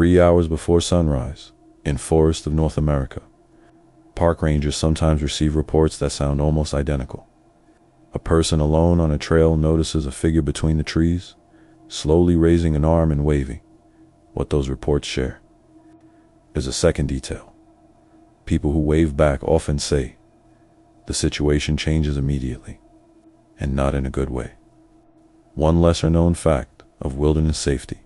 3 hours before sunrise, in forests of North America. Park rangers sometimes receive reports that sound almost identical. A person alone on a trail notices a figure between the trees, slowly raising an arm and waving. What those reports share is a second detail. People who wave back often say, the situation changes immediately, and not in a good way. One lesser-known fact of wilderness safety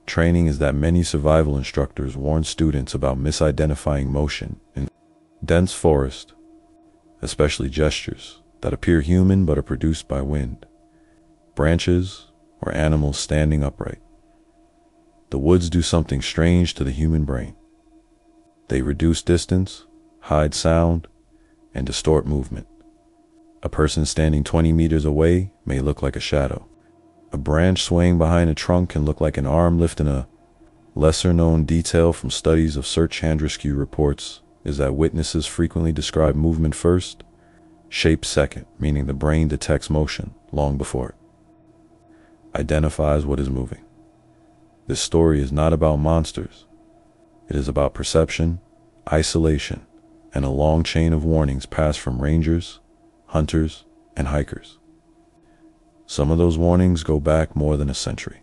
training is that many survival instructors warn students about misidentifying motion in dense forest, especially gestures that appear human but are produced by wind, branches, or animals standing upright. The woods do something strange to the human brain. They reduce distance, hide sound, and distort movement. A person standing 20 meters away may look like a shadow. A branch swaying behind a trunk can look like an arm lifting. A lesser-known detail from studies of search and rescue reports is that witnesses frequently describe movement first, shape second, meaning the brain detects motion long before it identifies what is moving. This story is not about monsters. It is about perception, isolation, and a long chain of warnings passed from rangers, hunters, and hikers. Some of those warnings go back more than a century.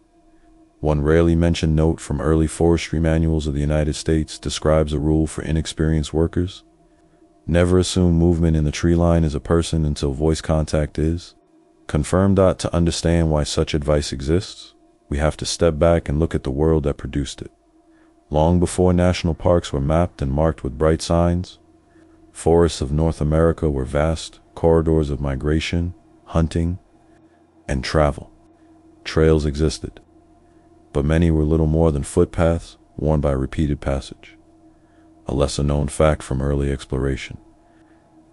One rarely mentioned note from early forestry manuals of the United States describes a rule for inexperienced workers: never assume movement in the tree line is a person until voice contact is confirmed. To understand why such advice exists, we have to step back and look at the world that produced it. Long before national parks were mapped and marked with bright signs, forests of North America were vast corridors of migration, hunting, and travel. Trails existed, but many were little more than footpaths worn by repeated passage. A lesser-known fact from early exploration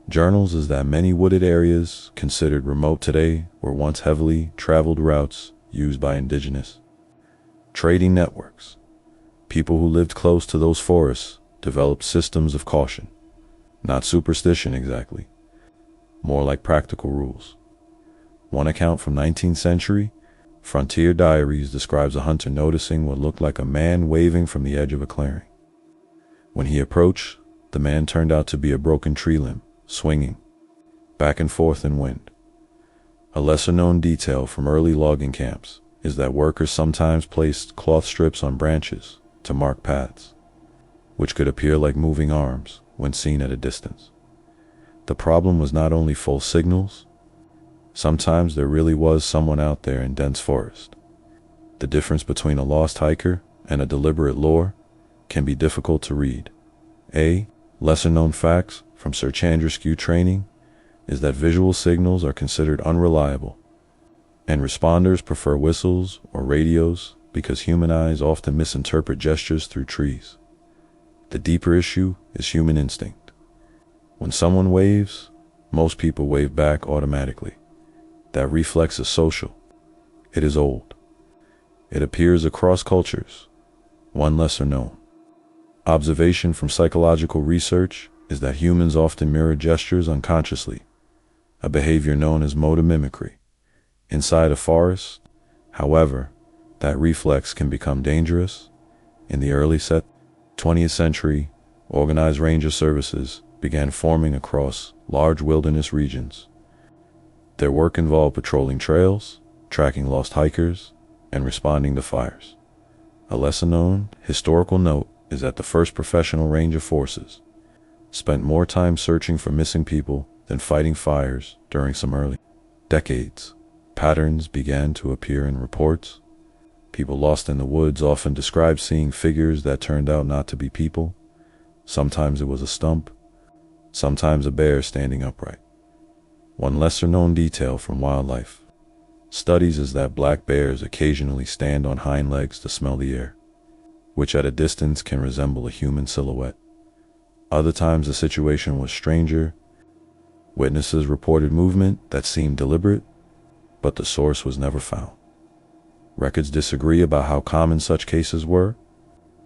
journals is that many wooded areas considered remote today were once heavily traveled routes used by indigenous trading networks. People who lived close to those forests developed systems of caution, not superstition exactly, more like practical rules. One account from 19th century frontier diaries describes a hunter noticing what looked like a man waving from the edge of a clearing. When he approached, the man turned out to be a broken tree limb, swinging back and forth in wind. A lesser-known detail from early logging camps is that workers sometimes placed cloth strips on branches to mark paths, which could appear like moving arms when seen at a distance. The problem was not only false signals. Sometimes there really was someone out there in dense forest. The difference between a lost hiker and a deliberate lure can be difficult to read. Lesser-known facts from search and rescue training is that visual signals are considered unreliable, and responders prefer whistles or radios because human eyes often misinterpret gestures through trees. The deeper issue is human instinct. When someone waves, most people wave back automatically. That reflex is social. It is old. It appears across cultures. One lesser known observation from psychological research is that humans often mirror gestures unconsciously, a behavior known as motor mimicry. Inside a forest, however, that reflex can become dangerous. In the early 20th century, organized ranger services began forming across large wilderness regions. Their work involved patrolling trails, tracking lost hikers, and responding to fires. A lesser-known historical note is that the first professional ranger forces spent more time searching for missing people than fighting fires during some early decades. Patterns began to appear in reports. People lost in the woods often described seeing figures that turned out not to be people. Sometimes it was a stump, sometimes a bear standing upright. One lesser-known detail from wildlife studies is that black bears occasionally stand on hind legs to smell the air, which at a distance can resemble a human silhouette. Other times the situation was stranger. Witnesses reported movement that seemed deliberate, but the source was never found. Records disagree about how common such cases were,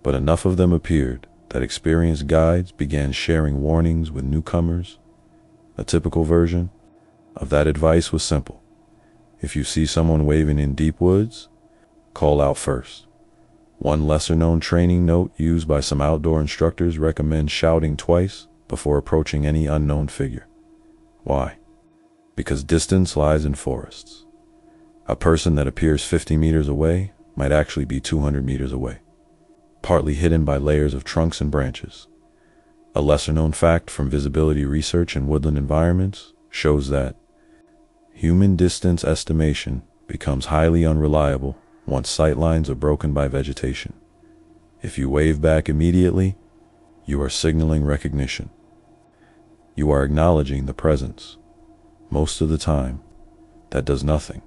but enough of them appeared that experienced guides began sharing warnings with newcomers. A typical version of that advice was simple: if you see someone waving in deep woods, call out first. One lesser-known training note used by some outdoor instructors recommends shouting twice before approaching any unknown figure. Why? Because distance lies in forests. A person that appears 50 meters away might actually be 200 meters away, partly hidden by layers of trunks and branches. A lesser-known fact from visibility research in woodland environments shows that human distance estimation becomes highly unreliable once sight lines are broken by vegetation. If you wave back immediately, you are signaling recognition. You are acknowledging the presence. Most of the time, that does nothing,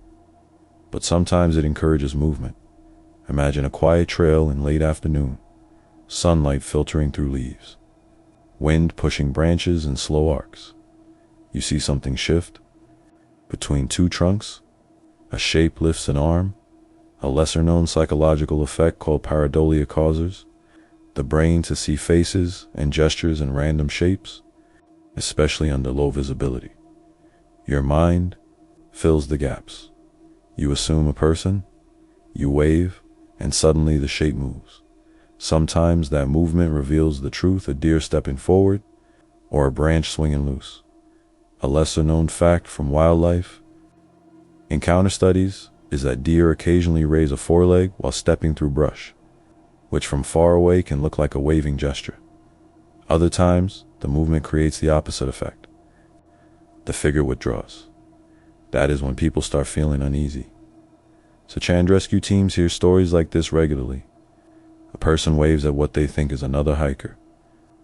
but sometimes it encourages movement. Imagine a quiet trail in late afternoon, sunlight filtering through leaves, wind pushing branches in slow arcs. You see something shift. Between two trunks, a shape lifts an arm. A lesser-known psychological effect called pareidolia causes the brain to see faces and gestures in random shapes, especially under low visibility. Your mind fills the gaps. You assume a person, you wave, and suddenly the shape moves. Sometimes that movement reveals the truth: a deer stepping forward or a branch swinging loose. A lesser-known fact from wildlife encounter studies is that deer occasionally raise a foreleg while stepping through brush, which from far away can look like a waving gesture. Other times, the movement creates the opposite effect. The figure withdraws. That is when people start feeling uneasy. Search and rescue teams hear stories like this regularly. A person waves at what they think is another hiker,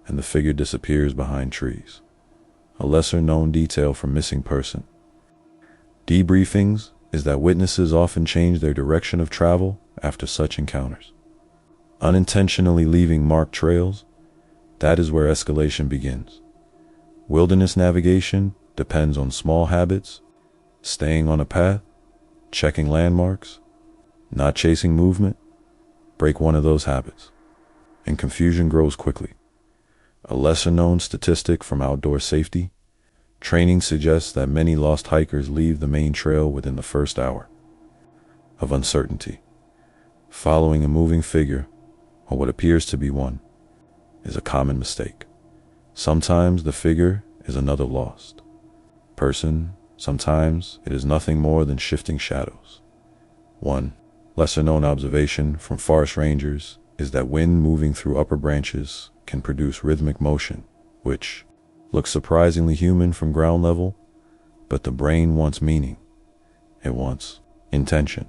and the figure disappears behind trees. A lesser-known detail from missing person debriefings is that witnesses often change their direction of travel after such encounters, unintentionally leaving marked trails. That is where escalation begins. Wilderness navigation depends on small habits: staying on a path, checking landmarks, not chasing movement. Break one of those habits, and confusion grows quickly. A lesser-known statistic from outdoor safety training suggests that many lost hikers leave the main trail within the first hour of uncertainty. Following a moving figure, or what appears to be one, is a common mistake. Sometimes the figure is another lost person. Sometimes it is nothing more than shifting shadows. One lesser-known observation from forest rangers is that wind moving through upper branches can produce rhythmic motion, which looks surprisingly human from ground level, but the brain wants meaning. It wants intention.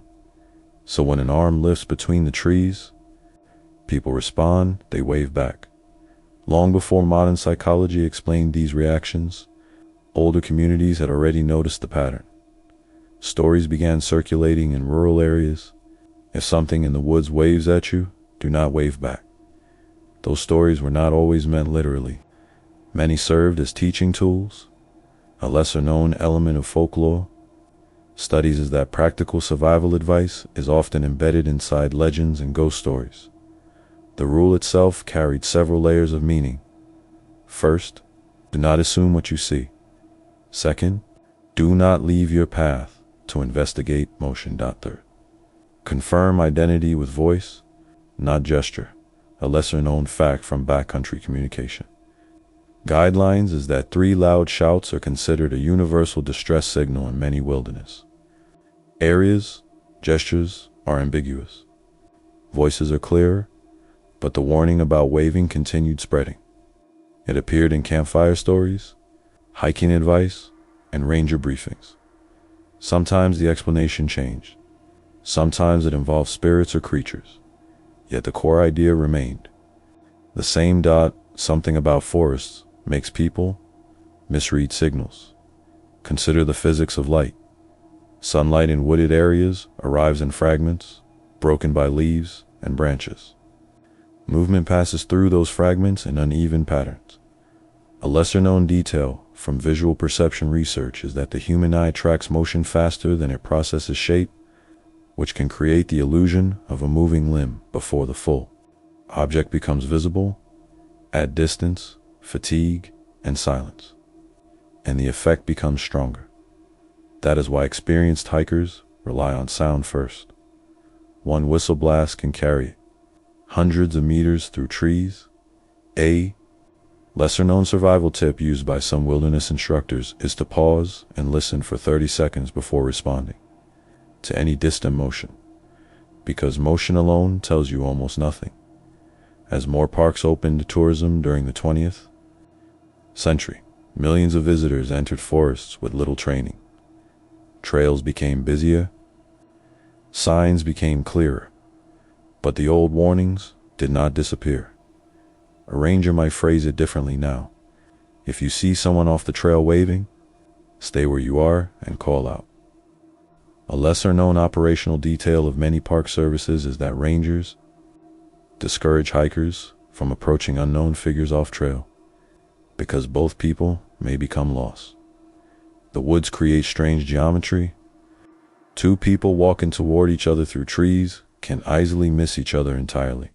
So when an arm lifts between the trees, people respond, they wave back. Long before modern psychology explained these reactions, older communities had already noticed the pattern. Stories began circulating in rural areas. If something in the woods waves at you, do not wave back. Those stories were not always meant literally. Many served as teaching tools. A lesser-known element of folklore studies is that practical survival advice is often embedded inside legends and ghost stories. The rule itself carried several layers of meaning. First, do not assume what you see. Second, do not leave your path to investigate motion. Third, confirm identity with voice, not gesture. A lesser-known fact from backcountry communication guidelines is that 3 loud shouts are considered a universal distress signal in many wilderness areas. Gestures are ambiguous. Voices are clearer, but the warning about waving continued spreading. It appeared in campfire stories, hiking advice, and ranger briefings. Sometimes the explanation changed. Sometimes it involved spirits or creatures. Yet the core idea remained the same. Something about forests makes people misread signals. Consider the physics of light. Sunlight in wooded areas arrives in fragments, broken by leaves and branches. Movement passes through those fragments in uneven patterns. A lesser-known detail from visual perception research is that the human eye tracks motion faster than it processes shape, which can create the illusion of a moving limb before the full object becomes visible. Add distance, fatigue, and silence, and the effect becomes stronger. That is why experienced hikers rely on sound first. One whistle blast can carry it. hundreds of meters through trees. A lesser-known survival tip used by some wilderness instructors is to pause and listen for 30 seconds before responding to any distant motion, because motion alone tells you almost nothing. As more parks opened to tourism during the 20th century, millions of visitors entered forests with little training. Trails became busier, signs became clearer, but the old warnings did not disappear. A ranger might phrase it differently now. If you see someone off the trail waving, stay where you are and call out. A lesser-known operational detail of many park services is that rangers discourage hikers from approaching unknown figures off trail, because both people may become lost. The woods create strange geometry. Two people walking toward each other through trees can easily miss each other entirely.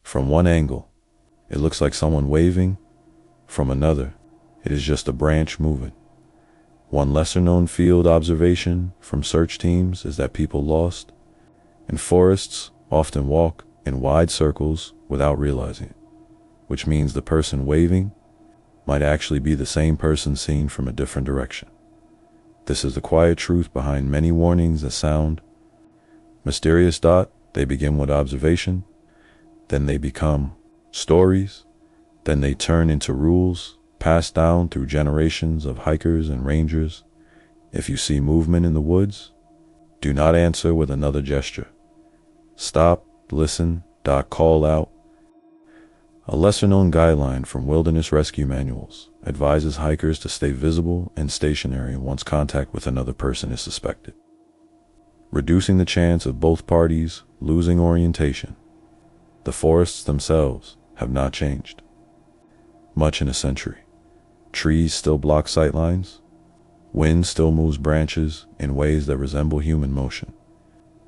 From one angle, it looks like someone waving. From another, it is just a branch moving. One lesser-known field observation from search teams is that people lost in forests often walk in wide circles without realizing it, which means the person waving might actually be the same person seen from a different direction. This is the quiet truth behind many warnings that sound mysterious. They begin with observation, then they become stories, then they turn into rules passed down through generations of hikers and rangers. If you see movement in the woods, do not answer with another gesture. Stop, listen, call out. A lesser-known guideline from wilderness rescue manuals advises hikers to stay visible and stationary once contact with another person is suspected, reducing the chance of both parties losing orientation. The forests themselves have not changed much in a century. Trees still block sightlines. Wind still moves branches in ways that resemble human motion.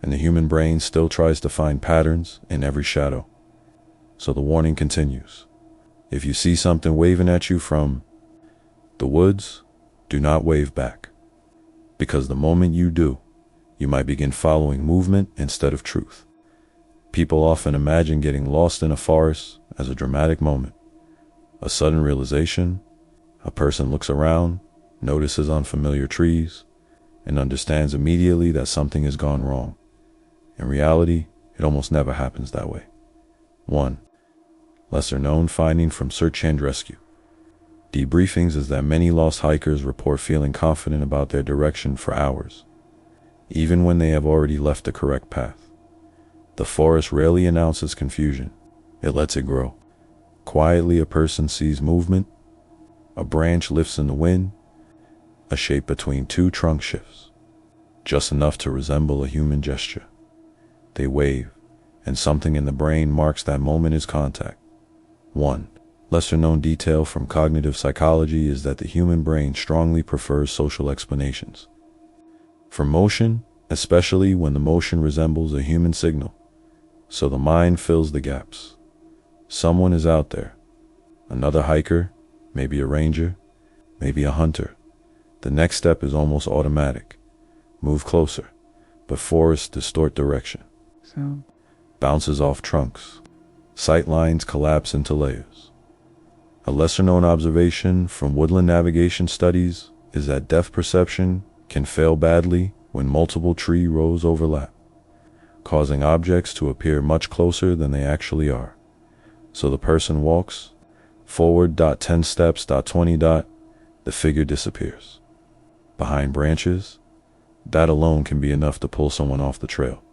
And the human brain still tries to find patterns in every shadow. So the warning continues. If you see something waving at you from the woods, do not wave back, because the moment you do, you might begin following movement instead of truth. People often imagine getting lost in a forest as a dramatic moment, a sudden realization. A person looks around, notices unfamiliar trees, and understands immediately that something has gone wrong. In reality, it almost never happens that way. 1. Lesser-known finding from search and rescue debriefings is that many lost hikers report feeling confident about their direction for hours, even when they have already left the correct path. The forest rarely announces confusion. It lets it grow. Quietly, a person sees movement. A branch lifts in the wind. A shape between two trunk shifts, just enough to resemble a human gesture. They wave, and something in the brain marks that moment as contact. 1. Lesser-known detail from cognitive psychology is that the human brain strongly prefers social explanations for motion, especially when the motion resembles a human signal. So the mind fills the gaps. Someone is out there. Another hiker, maybe a ranger, maybe a hunter. The next step is almost automatic. Move closer, but forests distort direction. Sound Bounces off trunks. Sight lines collapse into layers. A lesser-known observation from woodland navigation studies is that depth perception can fail badly when multiple tree rows overlap, causing objects to appear much closer than they actually are. So the person walks forward 10 steps 20 the figure disappears behind branches. That alone can be enough to pull someone off the trail.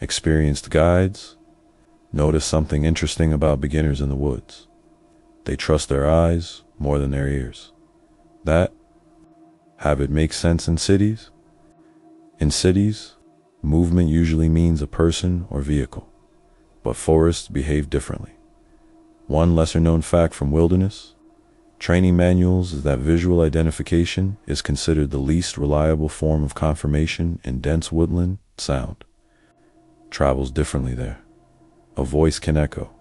Experienced guides notice something interesting about beginners in the woods. They trust their eyes more than their ears. That habit makes sense in cities. In cities, movement usually means a person or vehicle, but forests behave differently. One lesser-known fact from wilderness training manuals is that visual identification is considered the least reliable form of confirmation in dense woodland. Sound travels differently there. A voice can echo.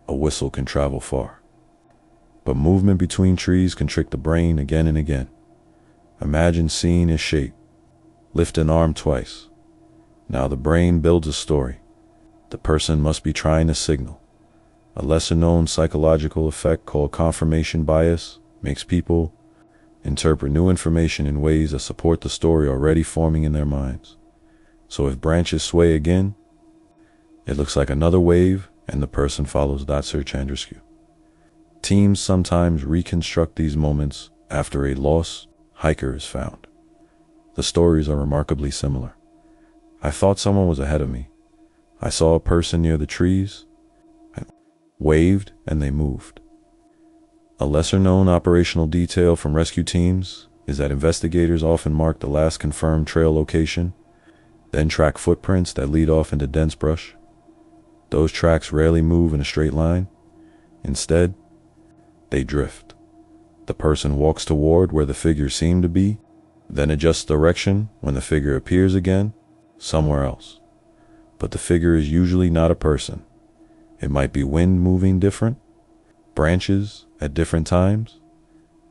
A whistle can travel far. But movement between trees can trick the brain again and again. Imagine seeing a shape. Lift an arm twice. Now the brain builds a story. The person must be trying to signal. A lesser-known psychological effect called confirmation bias makes people interpret new information in ways that support the story already forming in their minds. So if branches sway again, it looks like another wave, and the person follows that search and rescue. Teams sometimes reconstruct these moments after a lost hiker is found. The stories are remarkably similar. I thought someone was ahead of me. I saw a person near the trees. I waved and they moved. A lesser-known operational detail from rescue teams is that investigators often mark the last confirmed trail location, then track footprints that lead off into dense brush. Those tracks rarely move in a straight line. Instead, they drift. The person walks toward where the figure seemed to be, then adjusts direction when the figure appears again, somewhere else. But the figure is usually not a person. It might be wind moving different, branches at different times.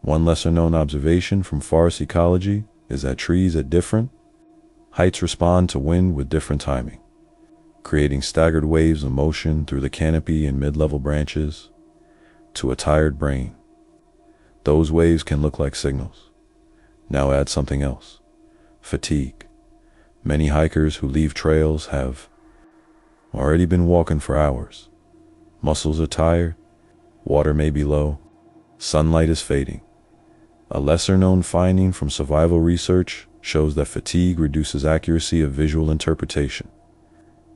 One lesser-known observation from forest ecology is that trees at different heights respond to wind with different timing, creating staggered waves of motion through the canopy and mid-level branches. To a tired brain, those waves can look like signals. Now add something else: fatigue. Many hikers who leave trails have already been walking for hours. Muscles are tired, water may be low, sunlight is fading. A lesser-known finding from survival research shows that fatigue reduces accuracy of visual interpretation,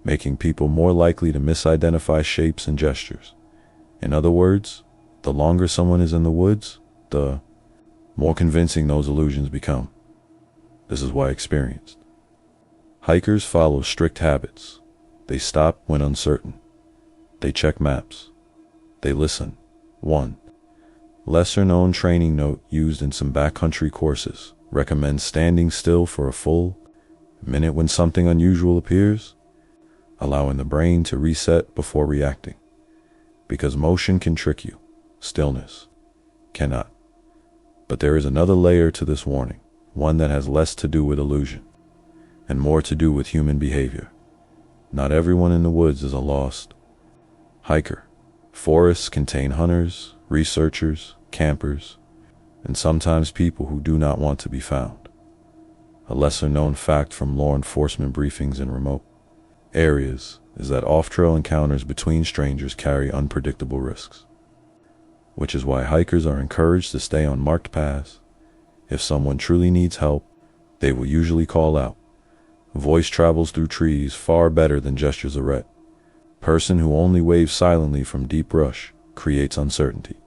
making people more likely to misidentify shapes and gestures. In other words, the longer someone is in the woods, the more convincing those illusions become. This is why experienced hikers follow strict habits. They stop when uncertain. They check maps. They listen. 1. Lesser-known training note used in some backcountry courses recommends standing still for a full minute when something unusual appears, allowing the brain to reset before reacting. Because motion can trick you, stillness cannot. But there is another layer to this warning, one that has less to do with illusion and more to do with human behavior. Not everyone in the woods is a lost hiker. Forests contain hunters, researchers, campers, and sometimes people who do not want to be found. A lesser-known fact from law enforcement briefings in remote areas is that off-trail encounters between strangers carry unpredictable risks, which is why hikers are encouraged to stay on marked paths. If someone truly needs help, they will usually call out. Voice travels through trees far better than gestures of threat. Person who only waves silently from deep brush creates uncertainty.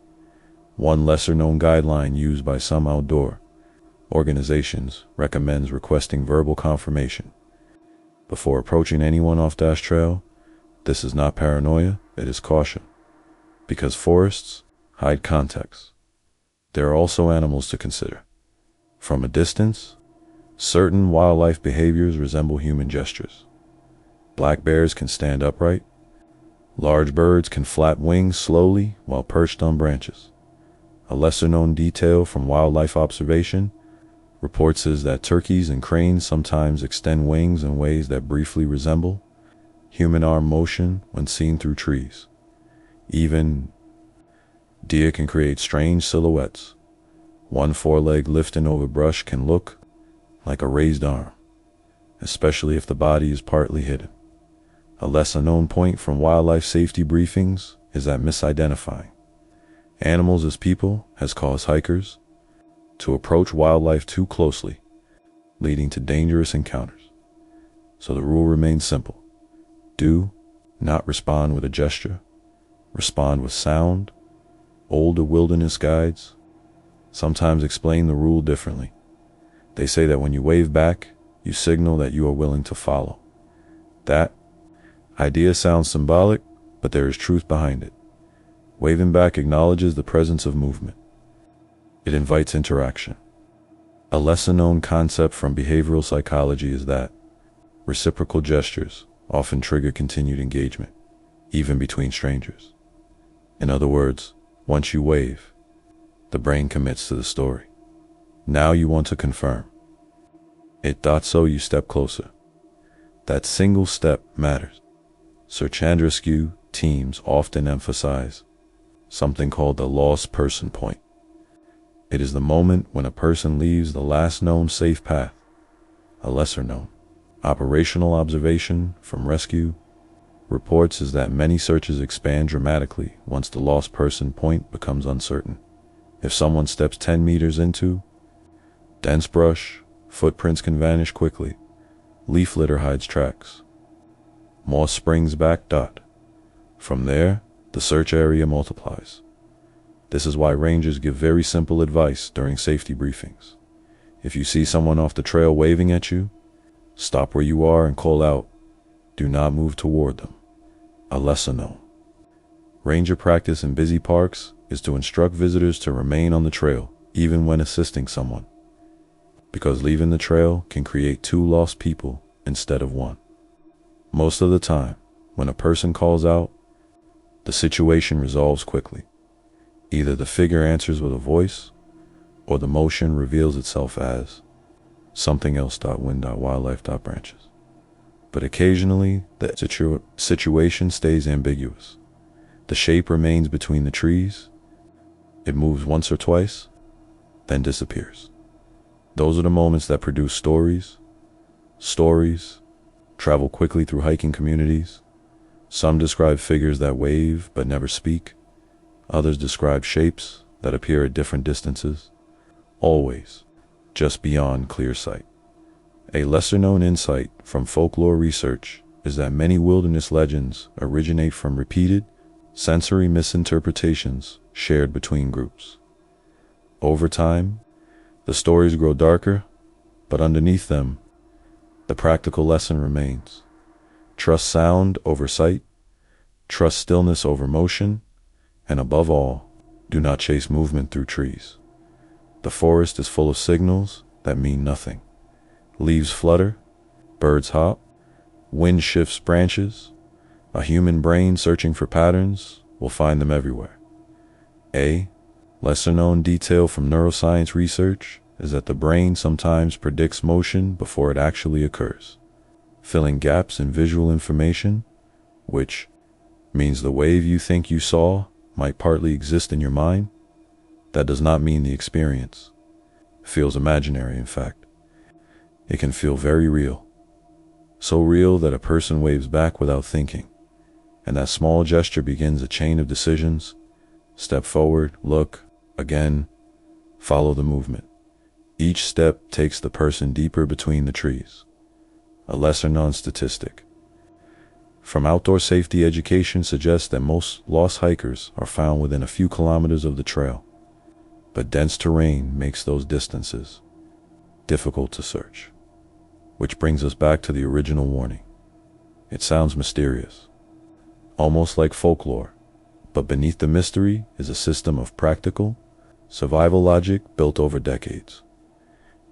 One lesser-known guideline used by some outdoor organizations recommends requesting verbal confirmation before approaching anyone off dash trail. This is not paranoia, it is caution. Because forests hide context. There are also animals to consider. From a distance, certain wildlife behaviors resemble human gestures. Black bears can stand upright. Large birds can flap wings slowly while perched on branches. A lesser-known detail from wildlife observation reports is that turkeys and cranes sometimes extend wings in ways that briefly resemble human arm motion when seen through trees. Even deer can create strange silhouettes. One foreleg lifting over brush can look like a raised arm, especially if the body is partly hidden. A lesser-known point from wildlife safety briefings is that misidentifying animals as people has caused hikers to approach wildlife too closely, leading to dangerous encounters. So the rule remains simple. Do not respond with a gesture. Respond with sound. Older wilderness guides sometimes explain the rule differently. They say that when you wave back, you signal that you are willing to follow. That idea sounds symbolic, but there is truth behind it. Waving back acknowledges the presence of movement. It invites interaction. A lesser-known concept from behavioral psychology is that reciprocal gestures often trigger continued engagement, even between strangers. In other words, once you wave, the brain commits to the story. Now you want to confirm. It thought so, you step closer. That single step matters. Search and rescue teams often emphasize something called the lost person point. It is the moment when a person leaves the last known safe path, a lesser known. Operational observation from rescue reports is that many searches expand dramatically once the lost person point becomes uncertain. If someone steps 10 meters into dense brush, footprints can vanish quickly. Leaf litter hides tracks. Moss springs back. From there, the search area multiplies. This is why rangers give very simple advice during safety briefings. If you see someone off the trail waving at you, stop where you are and call out. Do not move toward them. A lesser known. Ranger practice in busy parks is to instruct visitors to remain on the trail, even when assisting someone, because leaving the trail can create two lost people instead of one. Most of the time, when a person calls out, the situation resolves quickly. Either the figure answers with a voice, or the motion reveals itself as something else. Wind. Wildlife. Branches. But occasionally, the situation stays ambiguous. The shape remains between the trees. It moves once or twice, then disappears. Those are the moments that produce stories. Stories travel quickly through hiking communities. Some describe figures that wave but never speak. Others describe shapes that appear at different distances, always just beyond clear sight. A lesser-known insight from folklore research is that many wilderness legends originate from repeated sensory misinterpretations shared between groups. Over time, the stories grow darker, but underneath them, the practical lesson remains. Trust sound over sight, trust stillness over motion, and above all, do not chase movement through trees. The forest is full of signals that mean nothing. Leaves flutter, birds hop, wind shifts branches. A human brain searching for patterns will find them everywhere. A lesser-known detail from neuroscience research is that the brain sometimes predicts motion before it actually occurs, filling gaps in visual information, which means the wave you think you saw might partly exist in your mind. That does not mean the experience feels imaginary. In fact, it can feel very real. So real that a person waves back without thinking, and that small gesture begins a chain of decisions. Step forward, look, again, follow the movement. Each step takes the person deeper between the trees. A lesser-known statistic from outdoor safety education suggests that most lost hikers are found within a few kilometers of the trail, but dense terrain makes those distances difficult to search. Which brings us back to the original warning. It sounds mysterious, almost like folklore, but beneath the mystery is a system of practical survival logic built over decades.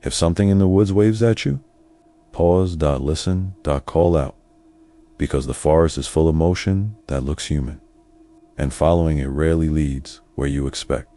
If something in the woods waves at you, pause. Listen. Call out, because the forest is full of motion that looks human, and following it rarely leads where you expect.